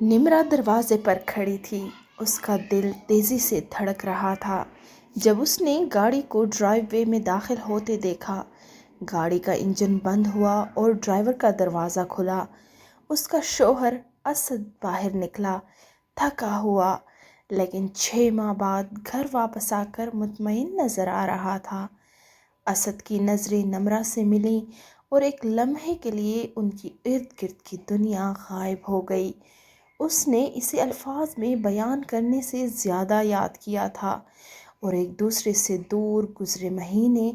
نمرا دروازے پر کھڑی تھی۔ اس کا دل تیزی سے دھڑک رہا تھا جب اس نے گاڑی کو ڈرائیو وے میں داخل ہوتے دیکھا۔ گاڑی کا انجن بند ہوا اور ڈرائیور کا دروازہ کھلا۔ اس کا شوہر اسد باہر نکلا، تھکا ہوا، لیکن 6 ماہ بعد گھر واپس آ کر مطمئن نظر آ رہا تھا۔ اسد کی نظریں نمرا سے ملیں اور ایک لمحے کے لیے ان کی ارد گرد کی دنیا غائب ہو گئی۔ اس نے اسے الفاظ میں بیان کرنے سے زیادہ یاد کیا تھا، اور ایک دوسرے سے دور گزرے مہینے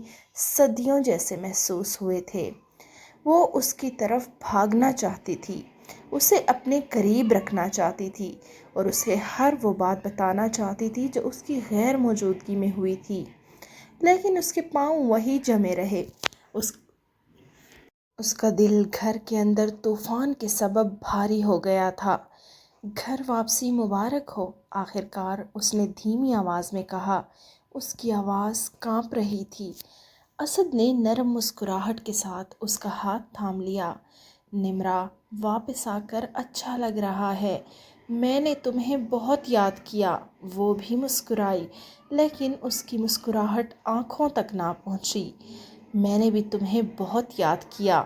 صدیوں جیسے محسوس ہوئے تھے۔ وہ اس کی طرف بھاگنا چاہتی تھی، اسے اپنے قریب رکھنا چاہتی تھی، اور اسے ہر وہ بات بتانا چاہتی تھی جو اس کی غیر موجودگی میں ہوئی تھی، لیکن اس کے پاؤں وہی جمے رہے۔ اس کا دل گھر کے اندر طوفان کے سبب بھاری ہو گیا تھا۔ گھر واپسی مبارک ہو، آخر کار اس نے دھیمی آواز میں کہا۔ اس کی آواز کانپ رہی تھی۔ اسد نے نرم مسکراہٹ کے ساتھ اس کا ہاتھ تھام لیا۔ نمرا، واپس آ کر اچھا لگ رہا ہے۔ میں نے تمہیں بہت یاد کیا۔ وہ بھی مسکرائی، لیکن اس کی مسکراہٹ آنکھوں تک نہ پہنچی۔ میں نے بھی تمہیں بہت یاد کیا۔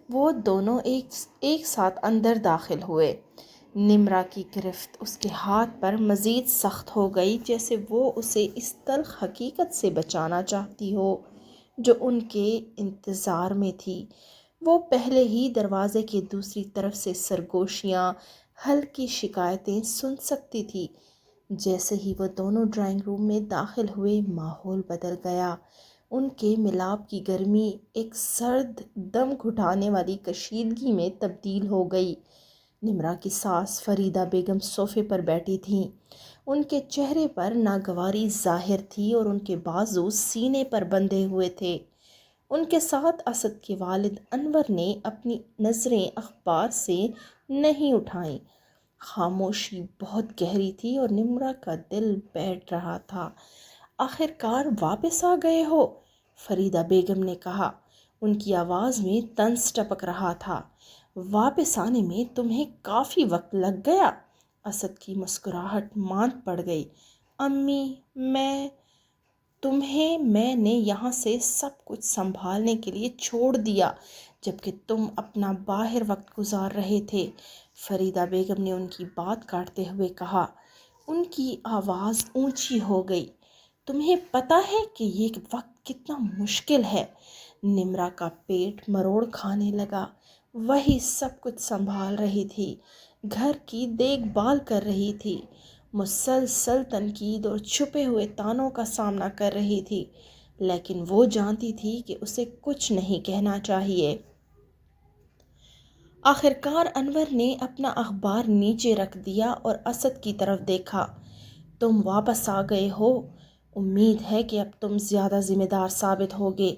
وہ دونوں ایک ساتھ اندر داخل ہوئے۔ نمرا کی گرفت اس کے ہاتھ پر مزید سخت ہو گئی، جیسے وہ اسے اس تلخ حقیقت سے بچانا چاہتی ہو جو ان کے انتظار میں تھی۔ وہ پہلے ہی دروازے کی دوسری طرف سے سرگوشیاں، ہلکی شکایتیں سن سکتی تھی۔ جیسے ہی وہ دونوں ڈرائنگ روم میں داخل ہوئے، ماحول بدل گیا۔ ان کے ملاپ کی گرمی ایک سرد، دم گھٹانے والی کشیدگی میں تبدیل ہو گئی۔ نمرا کی ساس فریدہ بیگم صوفے پر بیٹھی تھیں۔ ان کے چہرے پر ناگواری ظاہر تھی اور ان کے بازو سینے پر بندھے ہوئے تھے۔ ان کے ساتھ اسد کے والد انور نے اپنی نظریں اخبار سے نہیں اٹھائیں۔ خاموشی بہت گہری تھی اور نمرا کا دل بیٹھ رہا تھا۔ آخر کار واپس آ گئے ہو، فریدہ بیگم نے کہا۔ ان کی آواز میں طنز ٹپک رہا تھا۔ واپس آنے میں تمہیں کافی وقت لگ گیا۔ اسد کی مسکراہٹ ماند پڑ گئی۔ امی، میں نے یہاں سے سب کچھ سنبھالنے کے لیے چھوڑ دیا جبکہ تم اپنا باہر وقت گزار رہے تھے، فریدہ بیگم نے ان کی بات کاٹتے ہوئے کہا۔ ان کی آواز اونچی ہو گئی۔ تمہیں پتہ ہے کہ یہ وقت کتنا مشکل ہے؟ نمرا کا پیٹ مروڑ کھانے لگا۔ وہی سب کچھ سنبھال رہی تھی، گھر کی دیکھ بھال کر رہی تھی، مسلسل تنقید اور چھپے ہوئے طعنوں کا سامنا کر رہی تھی، لیکن وہ جانتی تھی کہ اسے کچھ نہیں کہنا چاہیے۔ آخر کار انور نے اپنا اخبار نیچے رکھ دیا اور اسد کی طرف دیکھا۔ تم واپس آ گئے ہو، امید ہے کہ اب تم زیادہ ذمہ دار ثابت ہوگے۔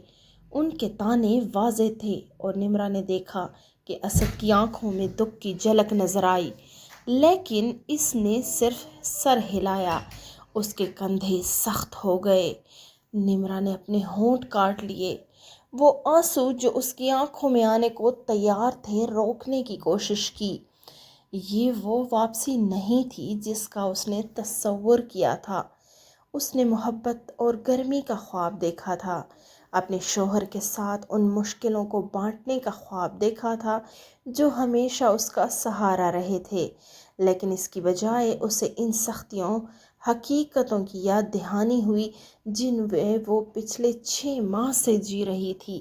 ان کے طعنے واضح تھے اور نمرا نے دیکھا کہ اسد کی آنکھوں میں دکھ کی جھلک نظر آئی، لیکن اس نے صرف سر ہلایا۔ اس کے کندھے سخت ہو گئے۔ نمرا نے اپنے ہونٹ کاٹ لیے۔ وہ آنسو جو اس کی آنکھوں میں آنے کو تیار تھے روکنے کی کوشش کی۔ یہ وہ واپسی نہیں تھی جس کا اس نے تصور کیا تھا۔ اس نے محبت اور گرمی کا خواب دیکھا تھا، اپنے شوہر کے ساتھ ان مشکلوں کو بانٹنے کا خواب دیکھا تھا جو ہمیشہ اس کا سہارا رہے تھے، لیکن اس کی بجائے اسے ان سختیوں، حقیقتوں کی یاد دہانی ہوئی جن میں وہ پچھلے 6 ماہ سے جی رہی تھی۔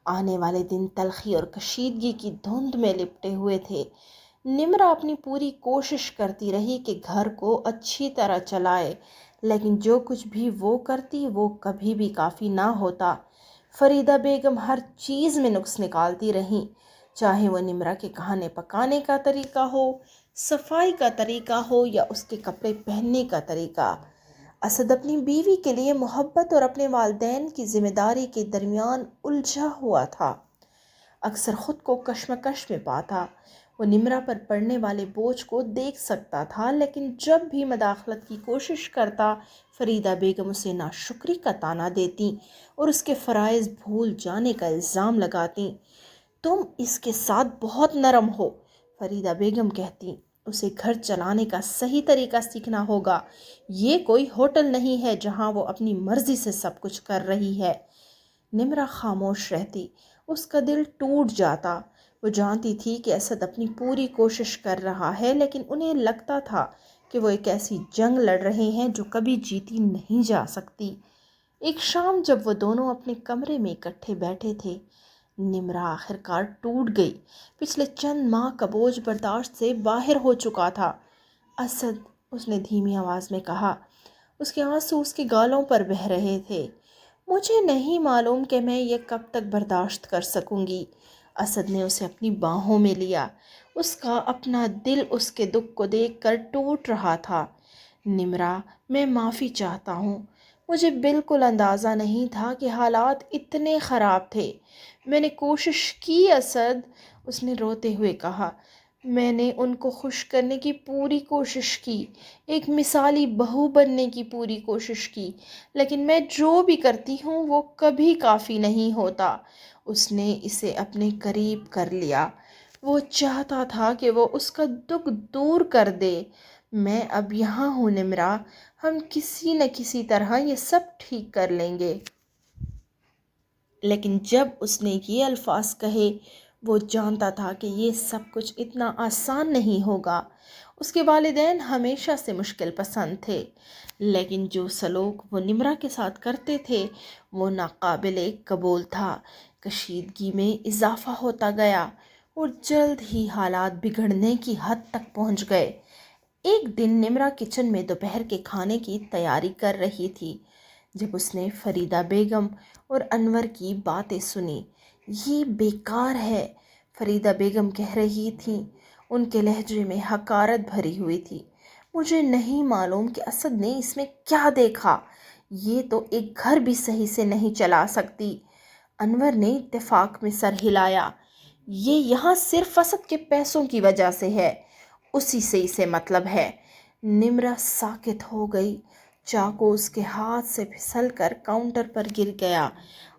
آنے والے دن تلخی اور کشیدگی کی دھند میں لپٹے ہوئے تھے۔ نمرا اپنی پوری کوشش کرتی رہی کہ گھر کو اچھی طرح چلائے، لیکن جو کچھ بھی وہ کرتی وہ کبھی بھی کافی نہ ہوتا۔ فریدہ بیگم ہر چیز میں نقص نکالتی رہیں، چاہے وہ نمرا کے کھانے پکانے کا طریقہ ہو، صفائی کا طریقہ ہو یا اس کے کپڑے پہننے کا طریقہ۔ اسد اپنی بیوی کے لیے محبت اور اپنے والدین کی ذمہ داری کے درمیان الجھا ہوا تھا۔ اکثر خود کو کشمکش میں پاتا۔ وہ نمرا پر پڑنے والے بوجھ کو دیکھ سکتا تھا، لیکن جب بھی مداخلت کی کوشش کرتا، فریدہ بیگم اسے ناشکری کا طعنہ دیتی اور اس کے فرائض بھول جانے کا الزام لگاتی۔ تم اس کے ساتھ بہت نرم ہو، فریدہ بیگم کہتی۔ اسے گھر چلانے کا صحیح طریقہ سیکھنا ہوگا۔ یہ کوئی ہوٹل نہیں ہے جہاں وہ اپنی مرضی سے سب کچھ کر رہی ہے۔ نمرا خاموش رہتی، اس کا دل ٹوٹ جاتا۔ وہ جانتی تھی کہ اسد اپنی پوری کوشش کر رہا ہے، لیکن انہیں لگتا تھا کہ وہ ایک ایسی جنگ لڑ رہے ہیں جو کبھی جیتی نہیں جا سکتی۔ ایک شام جب وہ دونوں اپنے کمرے میں اکٹھے بیٹھے تھے، نمرا آخر کار ٹوٹ گئی۔ پچھلے چند ماہ کا بوجھ برداشت سے باہر ہو چکا تھا۔ اسد، اس نے دھیمی آواز میں کہا، اس کے آنسو اس کے گالوں پر بہہ رہے تھے، مجھے نہیں معلوم کہ میں یہ کب تک برداشت کر سکوں گی۔ اسد نے اسے اپنی باہوں میں لیا، اس کا اپنا دل اس کے دکھ کو دیکھ کر ٹوٹ رہا تھا۔ نمرا، میں معافی چاہتا ہوں، مجھے بالکل اندازہ نہیں تھا کہ حالات اتنے خراب تھے۔ میں نے کوشش کی اسد، اس نے روتے ہوئے کہا، میں نے ان کو خوش کرنے کی پوری کوشش کی، ایک مثالی بہو بننے کی پوری کوشش کی، لیکن میں جو بھی کرتی ہوں وہ کبھی کافی نہیں ہوتا۔ اس نے اسے اپنے قریب کر لیا، وہ چاہتا تھا کہ وہ اس کا دکھ دور کر دے۔ میں اب یہاں ہوں نمرا، ہم کسی نہ کسی طرح یہ سب ٹھیک کر لیں گے۔ لیکن جب اس نے یہ الفاظ کہے، وہ جانتا تھا کہ یہ سب کچھ اتنا آسان نہیں ہوگا۔ اس کے والدین ہمیشہ سے مشکل پسند تھے، لیکن جو سلوک وہ نمرا کے ساتھ کرتے تھے وہ ناقابل قبول تھا۔ کشیدگی میں اضافہ ہوتا گیا اور جلد ہی حالات بگڑنے کی حد تک پہنچ گئے۔ ایک دن نمرا کچن میں دوپہر کے کھانے کی تیاری کر رہی تھی جب اس نے فریدہ بیگم اور انور کی باتیں سنی۔ یہ بیکار ہے، فریدہ بیگم کہہ رہی تھیں، ان کے لہجے میں حقارت بھری ہوئی تھی۔ مجھے نہیں معلوم کہ اسد نے اس میں کیا دیکھا، یہ تو ایک گھر بھی صحیح سے نہیں چلا سکتی۔ انور نے اتفاق میں سر ہلایا، یہ یہاں صرف اسد کے پیسوں کی وجہ سے ہے، اسی سے اسے مطلب ہے۔ نمرا ساکت ہو گئی، چاقو اس کے ہاتھ سے پھسل کر کاؤنٹر پر گر گیا۔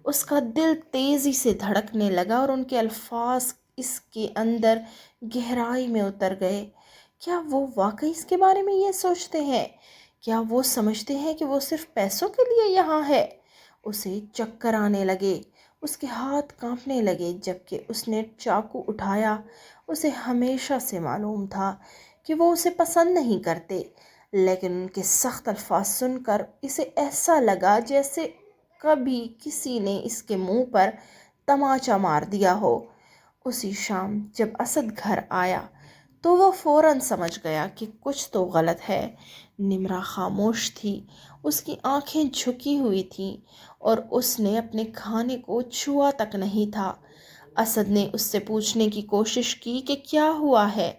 اس کا دل تیزی سے دھڑکنے لگا اور ان کے الفاظ اس کے اندر گہرائی میں اتر گئے۔ کیا وہ واقعی اس کے بارے میں یہ سوچتے ہیں؟ کیا وہ سمجھتے ہیں کہ وہ صرف پیسوں کے لیے یہاں ہے؟ اسے چکر آنے لگے، اس کے ہاتھ کانپنے لگے جبکہ اس نے چاقو اٹھایا۔ اسے ہمیشہ سے معلوم تھا کہ وہ اسے پسند نہیں کرتے، لیکن ان کے سخت الفاظ سن کر اسے ایسا لگا جیسے کبھی کسی نے اس کے منہ پر تماچا مار دیا ہو۔ اسی شام جب اسد گھر آیا تو وہ فوراً سمجھ گیا کہ کچھ تو غلط ہے۔ نمرا خاموش تھی، اس کی آنکھیں جھکی ہوئی تھیں اور اس نے اپنے کھانے کو چھوا تک نہیں تھا۔ اسد نے اس سے پوچھنے کی کوشش کی کہ کیا ہوا ہے،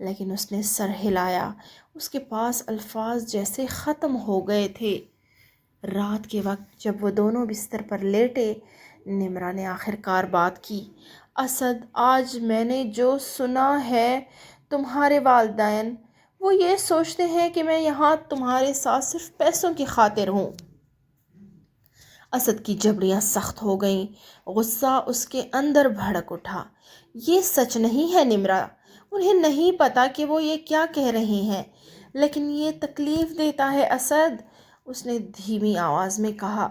لیکن اس نے سر ہلایا، اس کے پاس الفاظ جیسے ختم ہو گئے تھے۔ رات کے وقت جب وہ دونوں بستر پر لیٹے، نمرا نے آخر کار بات کی، اسد، آج میں نے جو سنا ہے، تمہارے والدین وہ یہ سوچتے ہیں کہ میں یہاں تمہارے ساتھ صرف پیسوں کی خاطر ہوں۔ اسد کی جبڑیاں سخت ہو گئیں، غصہ اس کے اندر بھڑک اٹھا۔ یہ سچ نہیں ہے نمرا، انہیں نہیں پتا کہ وہ یہ کیا کہہ رہے ہیں، لیکن یہ تکلیف دیتا ہے اسد، اس نے دھیمی آواز میں کہا۔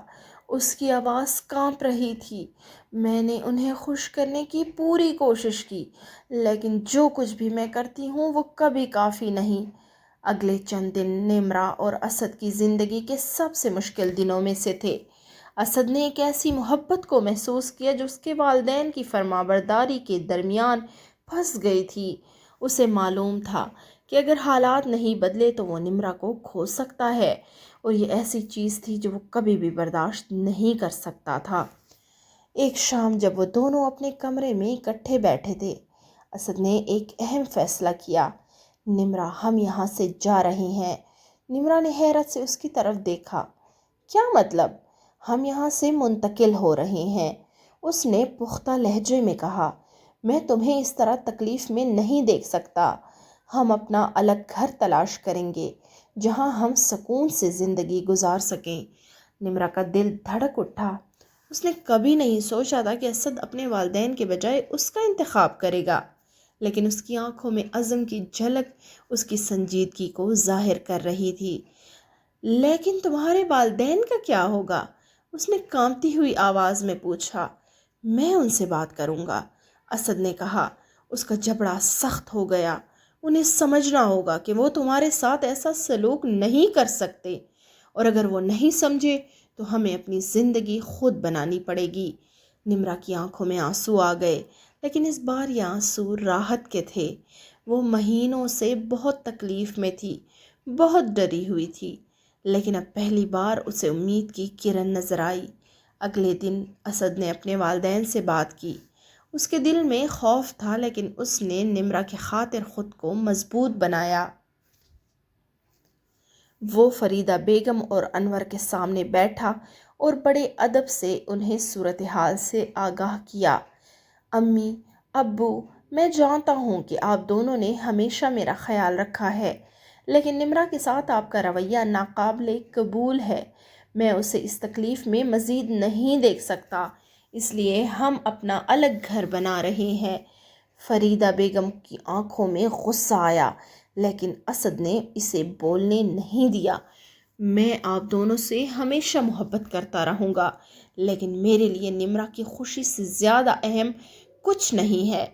اس کی آواز کانپ رہی تھی۔ میں نے انہیں خوش کرنے کی پوری کوشش کی، لیکن جو کچھ بھی میں کرتی ہوں وہ کبھی کافی نہیں۔ اگلے چند دن نمرا اور اسد کی زندگی کے سب سے مشکل دنوں میں سے تھے۔ اسد نے ایک ایسی محبت کو محسوس کیا جو اس کے والدین کی فرمانبرداری کے درمیان پھنس گئی تھی۔ اسے معلوم تھا کہ اگر حالات نہیں بدلے تو وہ نمرا کو کھو سکتا ہے، اور یہ ایسی چیز تھی جو وہ کبھی بھی برداشت نہیں کر سکتا تھا۔ ایک شام جب وہ دونوں اپنے کمرے میں اکٹھے بیٹھے تھے، اسد نے ایک اہم فیصلہ کیا۔ نمرا، ہم یہاں سے جا رہے ہیں۔ نمرا نے حیرت سے اس کی طرف دیکھا۔ کیا مطلب؟ ہم یہاں سے منتقل ہو رہے ہیں، اس نے پختہ لہجے میں کہا۔ میں تمہیں اس طرح تکلیف میں نہیں دیکھ سکتا۔ ہم اپنا الگ گھر تلاش کریں گے جہاں ہم سکون سے زندگی گزار سکیں۔ نمرا کا دل دھڑک اٹھا۔ اس نے کبھی نہیں سوچا تھا کہ اسد اپنے والدین کے بجائے اس کا انتخاب کرے گا، لیکن اس کی آنکھوں میں عزم کی جھلک اس کی سنجیدگی کو ظاہر کر رہی تھی۔ لیکن تمہارے والدین کا کیا ہوگا؟ اس نے کانپتی ہوئی آواز میں پوچھا۔ میں ان سے بات کروں گا، اسد نے کہا۔ اس کا جبڑا سخت ہو گیا۔ انہیں سمجھنا ہوگا کہ وہ تمہارے ساتھ ایسا سلوک نہیں کر سکتے، اور اگر وہ نہیں سمجھے تو ہمیں اپنی زندگی خود بنانی پڑے گی۔ نمرا کی آنکھوں میں آنسو آ گئے، لیکن اس بار یہ آنسو راحت کے تھے۔ وہ مہینوں سے بہت تکلیف میں تھی، بہت ڈری ہوئی تھی، لیکن اب پہلی بار اسے امید کی کرن نظر آئی۔ اگلے دن اسد نے اپنے والدین سے بات کی۔ اس کے دل میں خوف تھا، لیکن اس نے نمرا کی خاطر خود کو مضبوط بنایا۔ وہ فریدہ بیگم اور انور کے سامنے بیٹھا اور بڑے ادب سے انہیں صورتحال سے آگاہ کیا۔ امی، ابو، میں جانتا ہوں کہ آپ دونوں نے ہمیشہ میرا خیال رکھا ہے، لیکن نمرا کے ساتھ آپ کا رویہ ناقابل قبول ہے۔ میں اسے اس تکلیف میں مزید نہیں دیکھ سکتا، اس لیے ہم اپنا الگ گھر بنا رہے ہیں۔ فریدہ بیگم کی آنکھوں میں غصہ آیا، لیکن اسد نے اسے بولنے نہیں دیا۔ میں آپ دونوں سے ہمیشہ محبت کرتا رہوں گا، لیکن میرے لیے نمرا کی خوشی سے زیادہ اہم کچھ نہیں ہے۔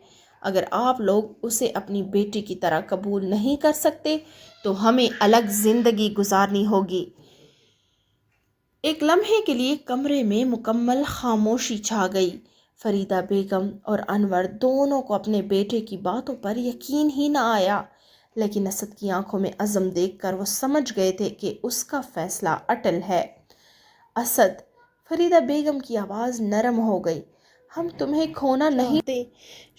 اگر آپ لوگ اسے اپنی بیٹی کی طرح قبول نہیں کر سکتے تو ہمیں الگ زندگی گزارنی ہوگی۔ ایک لمحے کے لیے کمرے میں مکمل خاموشی چھا گئی۔ فریدہ بیگم اور انور دونوں کو اپنے بیٹے کی باتوں پر یقین ہی نہ آیا، لیکن اسد کی آنکھوں میں عزم دیکھ کر وہ سمجھ گئے تھے کہ اس کا فیصلہ اٹل ہے۔ اسد، فریدہ بیگم کی آواز نرم ہو گئی، ہم تمہیں کھونا نہیں چاہتے،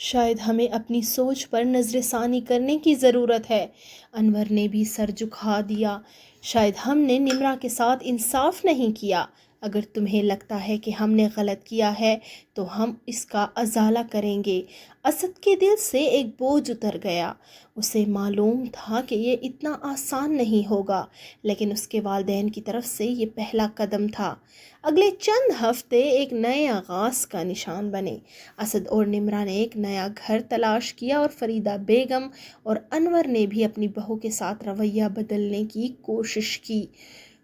شاید ہمیں اپنی سوچ پر نظر ثانی کرنے کی ضرورت ہے۔ انور نے بھی سر جھکا دیا، شاید ہم نے نمرا کے ساتھ انصاف نہیں کیا۔ اگر تمہیں لگتا ہے کہ ہم نے غلط کیا ہے تو ہم اس کا ازالہ کریں گے۔ اسد کے دل سے ایک بوجھ اتر گیا۔ اسے معلوم تھا کہ یہ اتنا آسان نہیں ہوگا، لیکن اس کے والدین کی طرف سے یہ پہلا قدم تھا۔ اگلے چند ہفتے ایک نئے آغاز کا نشان بنے۔ اسد اور نمرا نے ایک نیا گھر تلاش کیا، اور فریدہ بیگم اور انور نے بھی اپنی بہو کے ساتھ رویہ بدلنے کی کوشش کی۔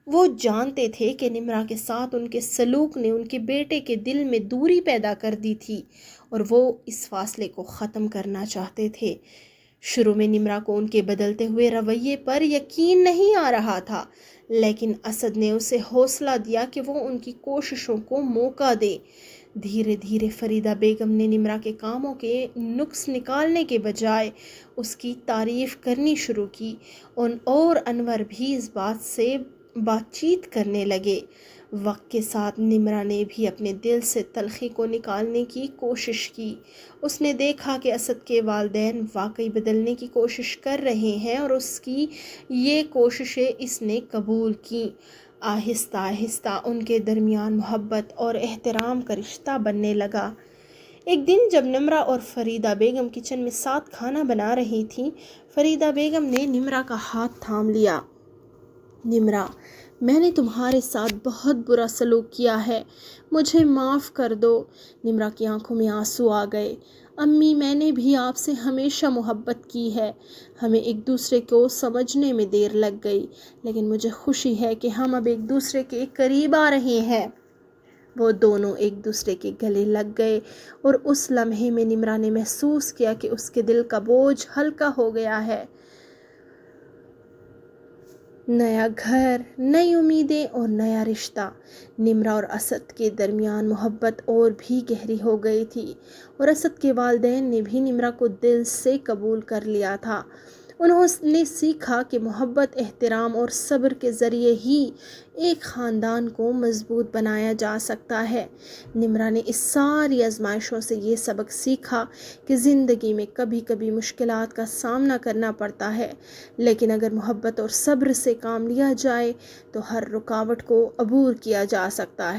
وہ جانتے تھے کہ نمرا کے ساتھ ان کے سلوک نے ان کے بیٹے کے دل میں دوری پیدا کر دی تھی، اور وہ اس فاصلے کو ختم کرنا چاہتے تھے۔ شروع میں نمرا کو ان کے بدلتے ہوئے رویے پر یقین نہیں آ رہا تھا، لیکن اسد نے اسے حوصلہ دیا کہ وہ ان کی کوششوں کو موقع دے۔ دھیرے دھیرے فریدہ بیگم نے نمرا کے کاموں کے نقص نکالنے کے بجائے اس کی تعریف کرنی شروع کی، اور انور بھی اس بات سے بات چیت کرنے لگے۔ وقت کے ساتھ نمرا نے بھی اپنے دل سے تلخی کو نکالنے کی کوشش کی۔ اس نے دیکھا کہ اسد کے والدین واقعی بدلنے کی کوشش کر رہے ہیں، اور اس کی یہ کوششیں اس نے قبول کیں۔ آہستہ آہستہ ان کے درمیان محبت اور احترام کا رشتہ بننے لگا۔ ایک دن جب نمرا اور فریدہ بیگم کچن میں ساتھ کھانا بنا رہی تھیں، فریدہ بیگم نے نمرا کا ہاتھ تھام لیا۔ نمرا، میں نے تمہارے ساتھ بہت برا سلوک کیا ہے، مجھے معاف کر دو۔ نمرا کی آنکھوں میں آنسو آ گئے۔ امی، میں نے بھی آپ سے ہمیشہ محبت کی ہے، ہمیں ایک دوسرے کو سمجھنے میں دیر لگ گئی، لیکن مجھے خوشی ہے کہ ہم اب ایک دوسرے کے قریب آ رہے ہیں۔ وہ دونوں ایک دوسرے کے گلے لگ گئے، اور اس لمحے میں نمرا نے محسوس کیا کہ اس کے دل کا بوجھ ہلکا ہو گیا ہے۔ نیا گھر، نئی امیدیں اور نیا رشتہ۔ نمرا اور اسد کے درمیان محبت اور بھی گہری ہو گئی تھی، اور اسد کے والدین نے بھی نمرا کو دل سے قبول کر لیا تھا۔ انہوں نے سیکھا کہ محبت، احترام اور صبر کے ذریعے ہی ایک خاندان کو مضبوط بنایا جا سکتا ہے۔ نمرا نے اس ساری آزمائشوں سے یہ سبق سیکھا کہ زندگی میں کبھی کبھی مشکلات کا سامنا کرنا پڑتا ہے، لیکن اگر محبت اور صبر سے کام لیا جائے تو ہر رکاوٹ کو عبور کیا جا سکتا ہے۔